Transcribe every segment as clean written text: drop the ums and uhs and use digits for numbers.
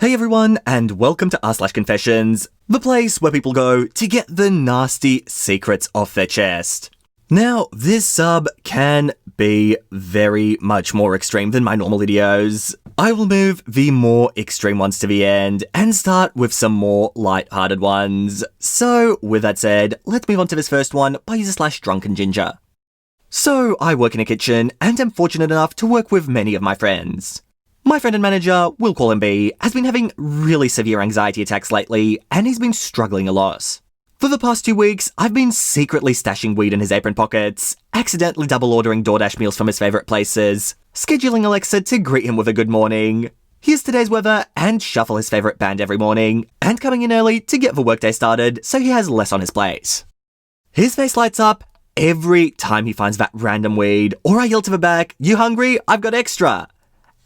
Hey everyone, and welcome to r/confessions, the place where people go to get the nasty secrets off their chest. Now, this sub can be very much more extreme than my normal videos. I will move the more extreme ones to the end and start with some more light-hearted ones. So, with that said, let's move on to this first one by user/drunken ginger. So, I work in a kitchen and am fortunate enough to work with many of my friends. My friend and manager, we'll call him B, has been having really severe anxiety attacks lately, and he's been struggling a lot. For the past 2 weeks, I've been secretly stashing weed in his apron pockets, accidentally double ordering DoorDash meals from his favourite places, scheduling Alexa to greet him with a good morning, here's today's weather and shuffle his favourite band every morning, and coming in early to get the workday started so he has less on his plate. His face lights up every time he finds that random weed, or I yell to the back, "You hungry? I've got extra!"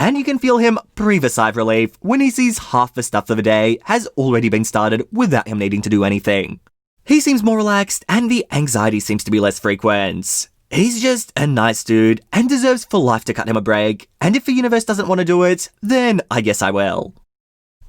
And you can feel him breathe a sigh of relief when he sees half the stuff for the day has already been started without him needing to do anything. He seems more relaxed and the anxiety seems to be less frequent. He's just a nice dude and deserves for life to cut him a break, and if the universe doesn't want to do it, then I guess I will.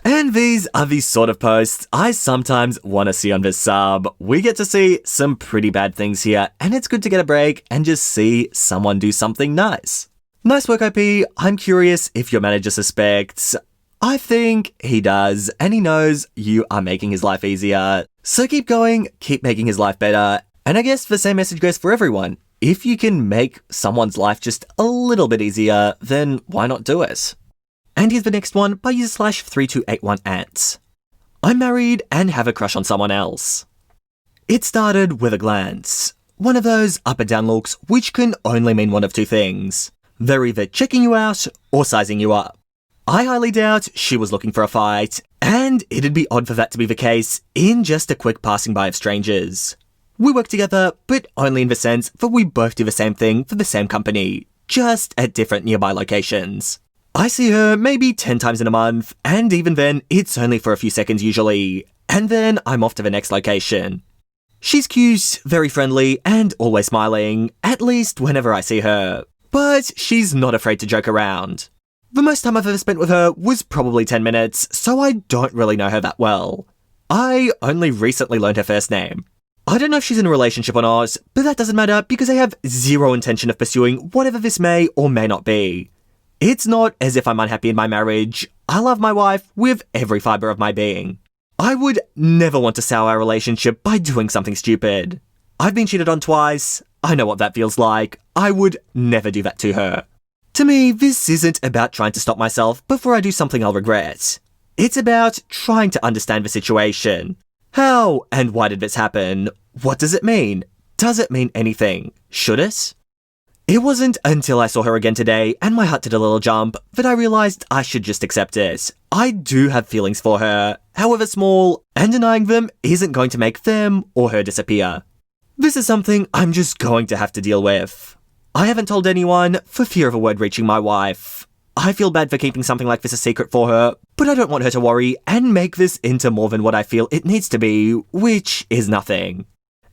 And these are the sort of posts I sometimes want to see on this sub. We get to see some pretty bad things here, and it's good to get a break and just see someone do something nice. Nice work, OP. I'm curious if your manager suspects. I think he does, and he knows you are making his life easier. So keep going, keep making his life better. And I guess the same message goes for everyone. If you can make someone's life just a little bit easier, then why not do it? And here's the next one by user/3281ants. I'm married and have a crush on someone else. It started with a glance. One of those up and down looks which can only mean one of two things. They're either checking you out or sizing you up. I highly doubt she was looking for a fight, and it'd be odd for that to be the case in just a quick passing by of strangers. We work together, but only in the sense that we both do the same thing for the same company, just at different nearby locations. I see her maybe 10 times in a month, and even then, it's only for a few seconds usually, and then I'm off to the next location. She's cute, very friendly, and always smiling, at least whenever I see her. But she's not afraid to joke around. The most time I've ever spent with her was probably 10 minutes, so I don't really know her that well. I only recently learned her first name. I don't know if she's in a relationship or not, but that doesn't matter because I have zero intention of pursuing whatever this may or may not be. It's not as if I'm unhappy in my marriage. I love my wife with every fibre of my being. I would never want to sour our relationship by doing something stupid. I've been cheated on twice. I know what that feels like. I would never do that to her. To me, this isn't about trying to stop myself before I do something I'll regret. It's about trying to understand the situation. How and why did this happen? What does it mean? Does it mean anything? Should it? It wasn't until I saw her again today and my heart did a little jump that I realised I should just accept it. I do have feelings for her, however small, and denying them isn't going to make them or her disappear. This is something I'm just going to have to deal with. I haven't told anyone for fear of a word reaching my wife. I feel bad for keeping something like this a secret for her, but I don't want her to worry and make this into more than what I feel it needs to be, which is nothing.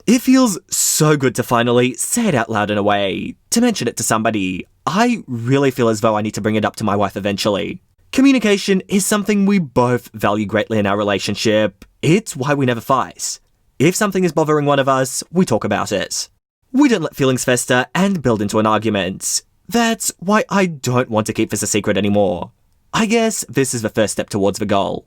It feels so good to finally say it out loud in a way, to mention it to somebody. I really feel as though I need to bring it up to my wife eventually. Communication is something we both value greatly in our relationship. It's why we never fight. If something is bothering one of us, we talk about it. We don't let feelings fester and build into an argument. That's why I don't want to keep this a secret anymore. I guess this is the first step towards the goal.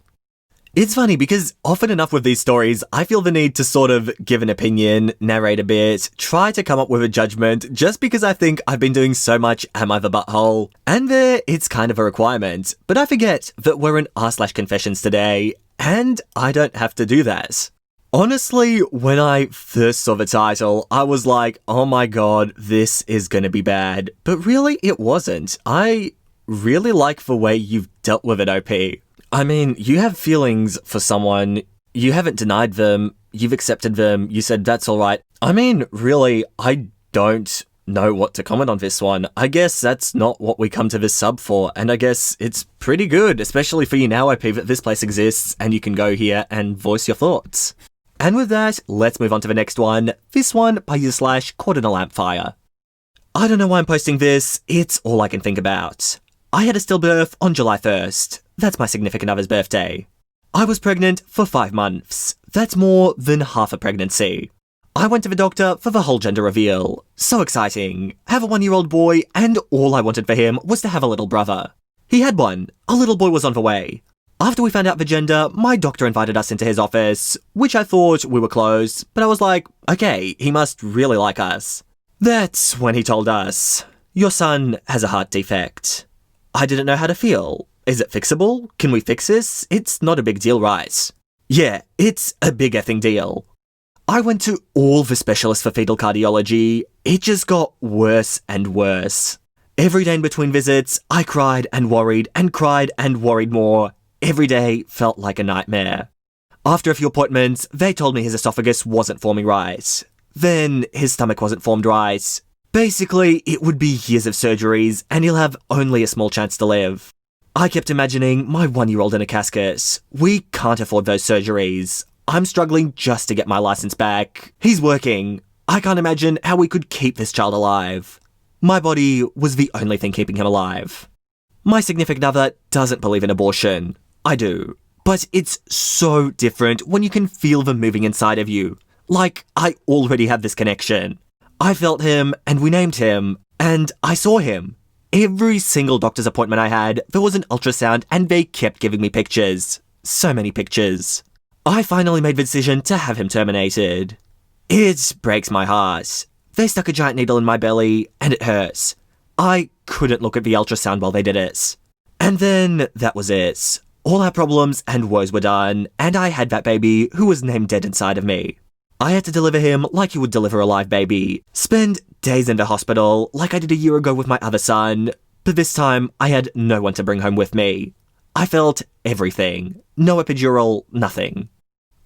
It's funny because often enough with these stories, I feel the need to sort of give an opinion, narrate a bit, try to come up with a judgment just because I think I've been doing so much Am I the Butthole? And there, it's kind of a requirement. But I forget that we're in r/confessions today, and I don't have to do that. Honestly, when I first saw the title, I was like, oh my god, this is gonna be bad. But really, it wasn't. I really like the way you've dealt with it, OP. I mean, you have feelings for someone, you haven't denied them, you've accepted them, you said that's alright. I mean, really, I don't know what to comment on this one. I guess that's not what we come to this sub for, and I guess it's pretty good, especially for you now, OP, that this place exists and you can go here and voice your thoughts. And with that, let's move on to the next one. This one by user/caught in a lampfire. I don't know why I'm posting this, it's all I can think about. I had a stillbirth on July 1st. That's my significant other's birthday. I was pregnant for 5 months. That's more than half a pregnancy. I went to the doctor for the whole gender reveal. So exciting. Have a 1-year-old boy, and all I wanted for him was to have a little brother. He had one. A little boy was on the way. After we found out the gender, my doctor invited us into his office, which I thought we were close, but I was like, okay, he must really like us. That's when he told us, "Your son has a heart defect." I didn't know how to feel. Is it fixable? Can we fix this? It's not a big deal, right? Yeah, it's a big effing deal. I went to all the specialists for fetal cardiology. It just got worse and worse. Every day in between visits, I cried and worried more. Every day felt like a nightmare. After a few appointments, they told me his esophagus wasn't forming right. Then his stomach wasn't formed right. Basically, it would be years of surgeries, and he'll have only a small chance to live. I kept imagining my 1-year-old in a casket. We can't afford those surgeries. I'm struggling just to get my license back. He's working. I can't imagine how we could keep this child alive. My body was the only thing keeping him alive. My significant other doesn't believe in abortion. I do. But it's so different when you can feel them moving inside of you. Like, I already had this connection. I felt him, and we named him, and I saw him. Every single doctor's appointment I had, there was an ultrasound, and they kept giving me pictures. So many pictures. I finally made the decision to have him terminated. It breaks my heart. They stuck a giant needle in my belly, and it hurts. I couldn't look at the ultrasound while they did it. And then that was it. All our problems and woes were done, and I had that baby who was named dead inside of me. I had to deliver him like you would deliver a live baby. Spend days in the hospital like I did a year ago with my other son, but this time I had no one to bring home with me. I felt everything. No epidural, nothing.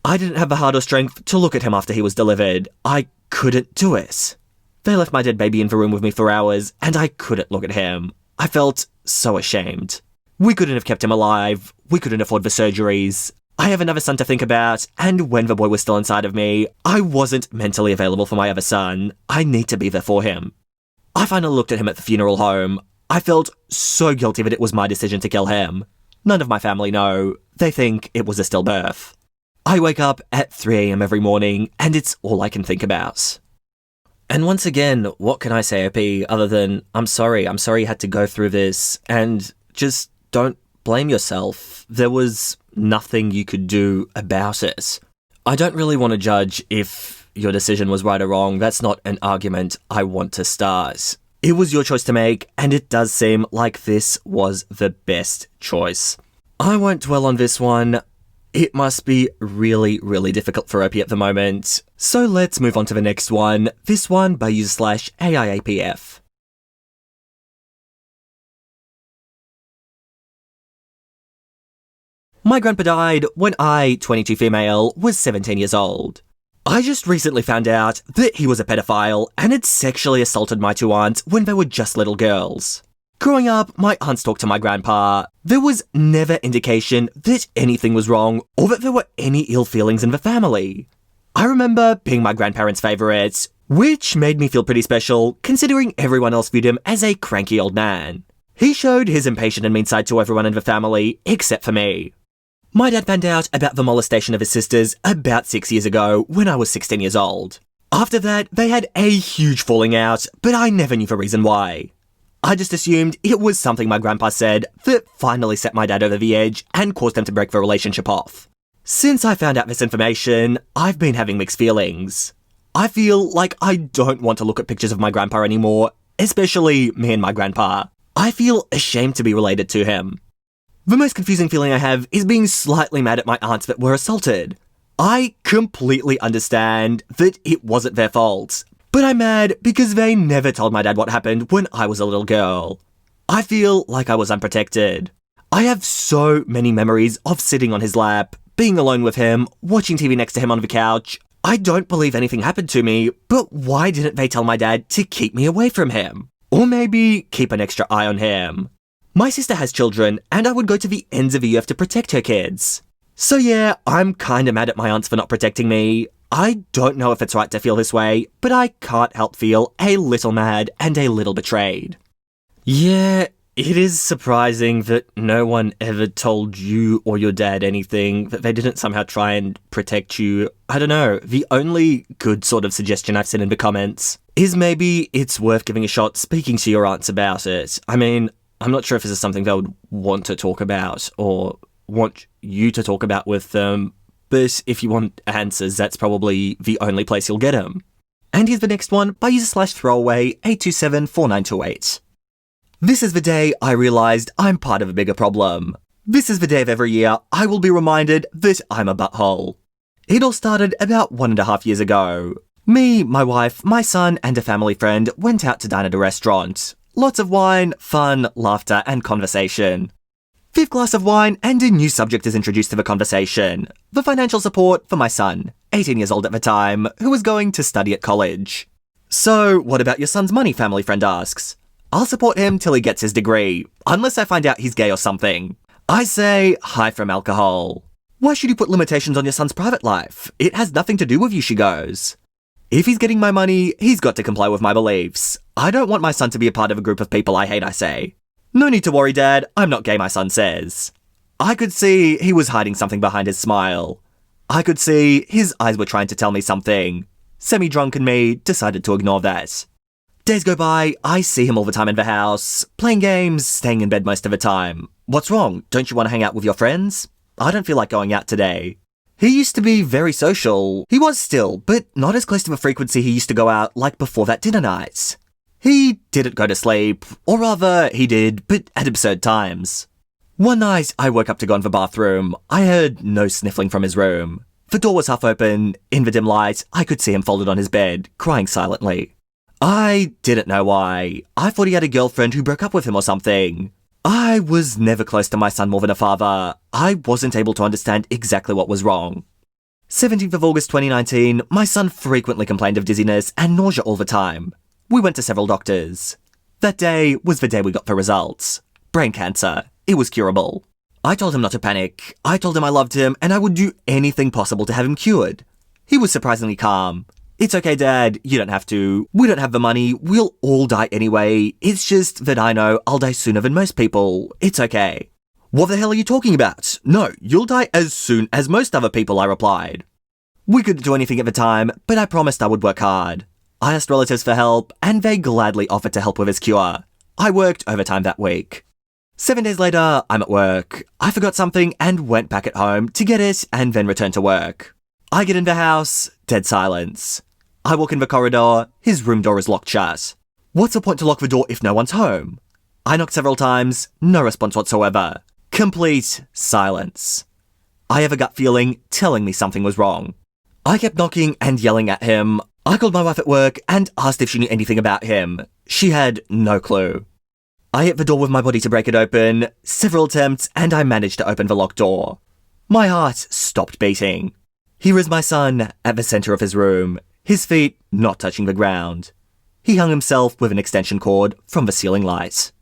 I didn't have the heart or strength to look at him after he was delivered. I couldn't do it. They left my dead baby in the room with me for hours, and I couldn't look at him. I felt so ashamed. We couldn't have kept him alive. We couldn't afford the surgeries. I have another son to think about, and when the boy was still inside of me, I wasn't mentally available for my other son. I need to be there for him. I finally looked at him at the funeral home. I felt so guilty that it was my decision to kill him. None of my family know. They think it was a stillbirth. I wake up at 3 a.m. every morning, and it's all I can think about. And once again, what can I say, OP, other than, I'm sorry you had to go through this, and just don't blame yourself. There was nothing you could do about it. I don't really want to judge if your decision was right or wrong. That's not an argument I want to start. It was your choice to make, and it does seem like this was the best choice. I won't dwell on this one. It must be really, really difficult for OP at the moment. So let's move on to the next one. This one by user/AIAPF. My grandpa died when I, 22 female, was 17 years old. I just recently found out that he was a pedophile and had sexually assaulted my 2 aunts when they were just little girls. Growing up, my aunts talked to my grandpa. There was never indication that anything was wrong or that there were any ill feelings in the family. I remember being my grandparents' favourite, which made me feel pretty special considering everyone else viewed him as a cranky old man. He showed his impatient and mean side to everyone in the family except for me. My dad found out about the molestation of his sisters about 6 years ago when I was 16 years old. After that, they had a huge falling out, but I never knew the reason why. I just assumed it was something my grandpa said that finally set my dad over the edge and caused them to break the relationship off. Since I found out this information, I've been having mixed feelings. I feel like I don't want to look at pictures of my grandpa anymore, especially me and my grandpa. I feel ashamed to be related to him. The most confusing feeling I have is being slightly mad at my aunts that were assaulted. I completely understand that it wasn't their fault, but I'm mad because they never told my dad what happened when I was a little girl. I feel like I was unprotected. I have so many memories of sitting on his lap, being alone with him, watching TV next to him on the couch. I don't believe anything happened to me, but why didn't they tell my dad to keep me away from him? Or maybe keep an extra eye on him. My sister has children, and I would go to the ends of the earth to protect her kids. So yeah, I'm kinda mad at my aunts for not protecting me. I don't know if it's right to feel this way, but I can't help feel a little mad and a little betrayed. Yeah, It is surprising that no one ever told you or your dad anything, that they didn't somehow try and protect you. I don't know. The only good sort of suggestion I've seen in the comments is maybe it's worth giving a shot speaking to your aunts about it. I mean, I'm not sure if this is something they would want to talk about or want you to talk about with them, but if you want answers, that's probably the only place you'll get them. And here's the next one by user/throwaway 8274928. This is the day I realised I'm part of a bigger problem. This is the day of every year I will be reminded that I'm a butthole. It all started about 1.5 years ago. Me, my wife, my son, and a family friend went out to dine at a restaurant. Lots of wine, fun, laughter, and conversation. Fifth glass of wine and a new subject is introduced to the conversation. The financial support for my son, 18 years old at the time, who was going to study at college. So, what about your son's money, family friend asks. I'll support him till he gets his degree, unless I find out he's gay or something. I say, hi from alcohol. Why should you put limitations on your son's private life? It has nothing to do with you, she goes. If he's getting my money, he's got to comply with my beliefs. I don't want my son to be a part of a group of people I hate, I say. No need to worry, Dad, I'm not gay, my son says. I could see he was hiding something behind his smile. I could see his eyes were trying to tell me something. Semi-drunken me decided to ignore that. Days go by, I see him all the time in the house, playing games, staying in bed most of the time. What's wrong? Don't you want to hang out with your friends? I don't feel like going out today. He used to be very social. He was still, but not as close to the frequency he used to go out like before that dinner night. He didn't go to sleep, or rather, he did, but at absurd times. One night, I woke up to go in the bathroom. I heard no sniffling from his room. The door was half open. In the dim light, I could see him folded on his bed, crying silently. I didn't know why. I thought he had a girlfriend who broke up with him or something. I was never close to my son more than a father. I wasn't able to understand exactly what was wrong. 17th of August 2019, my son frequently complained of dizziness and nausea all the time. We went to several doctors. That day was the day we got the results. Brain cancer. It was curable. I told him not to panic. I told him I loved him and I would do anything possible to have him cured. He was surprisingly calm. It's okay, Dad, you don't have to. We don't have the money, we'll all die anyway. It's just that I know I'll die sooner than most people. It's okay. What the hell are you talking about? No, you'll die as soon as most other people, I replied. We couldn't do anything at the time, but I promised I would work hard. I asked relatives for help, and they gladly offered to help with his cure. I worked overtime that week. 7 days later, I'm at work. I forgot something and went back at home to get it and then returned to work. I get in the house, dead silence. I walk in the corridor, his room door is locked shut. What's the point to lock the door if no one's home? I knocked several times, no response whatsoever. Complete silence. I have a gut feeling telling me something was wrong. I kept knocking and yelling at him. I called my wife at work and asked if she knew anything about him. She had no clue. I hit the door with my body to break it open, several attempts, and I managed to open the locked door. My heart stopped beating. Here is my son at the centre of his room, his feet not touching the ground. He hung himself with an extension cord from the ceiling light.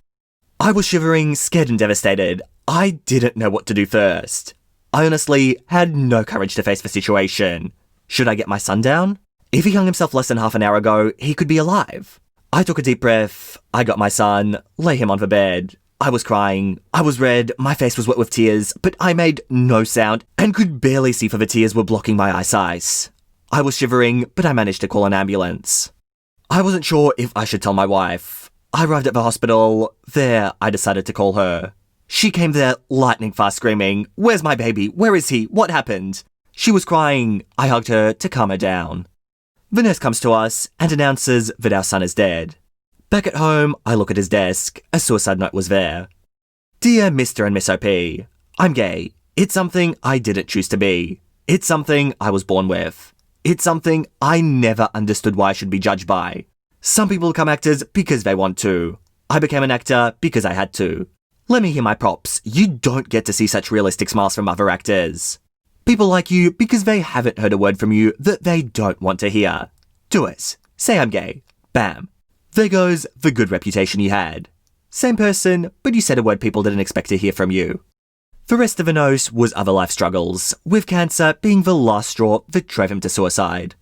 I was shivering, scared and devastated. I didn't know what to do first. I honestly had no courage to face the situation. Should I get my son down? If he hung himself less than half an hour ago, he could be alive. I took a deep breath. I got my son, lay him on the bed. I was crying. I was red. My face was wet with tears, but I made no sound and could barely see for the tears were blocking my eyesight. I was shivering, but I managed to call an ambulance. I wasn't sure if I should tell my wife. I arrived at the hospital. There, I decided to call her. She came there lightning fast screaming, "Where's my baby? Where is he? What happened?" She was crying. I hugged her to calm her down. The nurse comes to us and announces that our son is dead. Back at home, I look at his desk. A suicide note was there. Dear Mr. and Miss OP, I'm gay. It's something I didn't choose to be. It's something I was born with. It's something I never understood why I should be judged by. Some people become actors because they want to. I became an actor because I had to. Let me hear my props. You don't get to see such realistic smiles from other actors. People like you because they haven't heard a word from you that they don't want to hear. Do it. Say I'm gay. Bam. There goes the good reputation you had. Same person, but you said a word people didn't expect to hear from you. The rest of the note was other life struggles, with cancer being the last straw that drove him to suicide.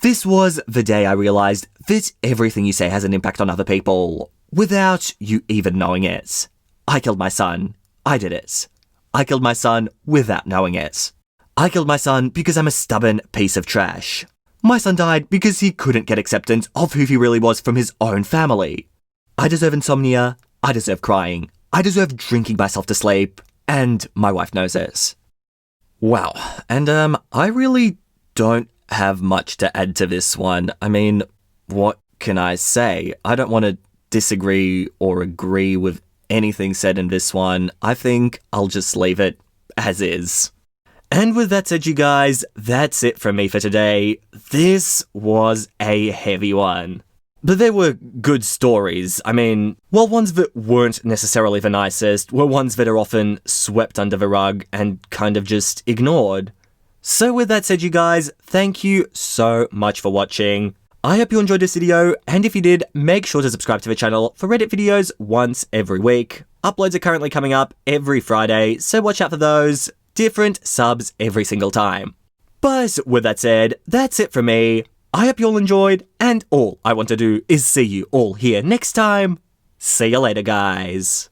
This was the day I realised that everything you say has an impact on other people. without you even knowing it. I killed my son. I did it. I killed my son without knowing it. I killed my son because I'm a stubborn piece of trash. My son died because he couldn't get acceptance of who he really was from his own family. I deserve insomnia. I deserve crying. I deserve drinking myself to sleep. And my wife knows this. Wow. And I really don't have much to add to this one. I mean, what can I say? I don't want to disagree or agree with anything said in this one. I think I'll just leave it as is. And with that said, you guys, that's it from me for today. This was a heavy one. But there were good stories. I mean, while ones that weren't necessarily the nicest were ones that are often swept under the rug and kind of just ignored. So with that said, you guys, thank you so much for watching. I hope you enjoyed this video, and if you did, make sure to subscribe to the channel for Reddit videos once every week. Uploads are currently coming up every Friday, so watch out for those. Different subs every single time. But with that said, that's it from me. I hope you all enjoyed, and all I want to do is see you all here next time. See you later, guys.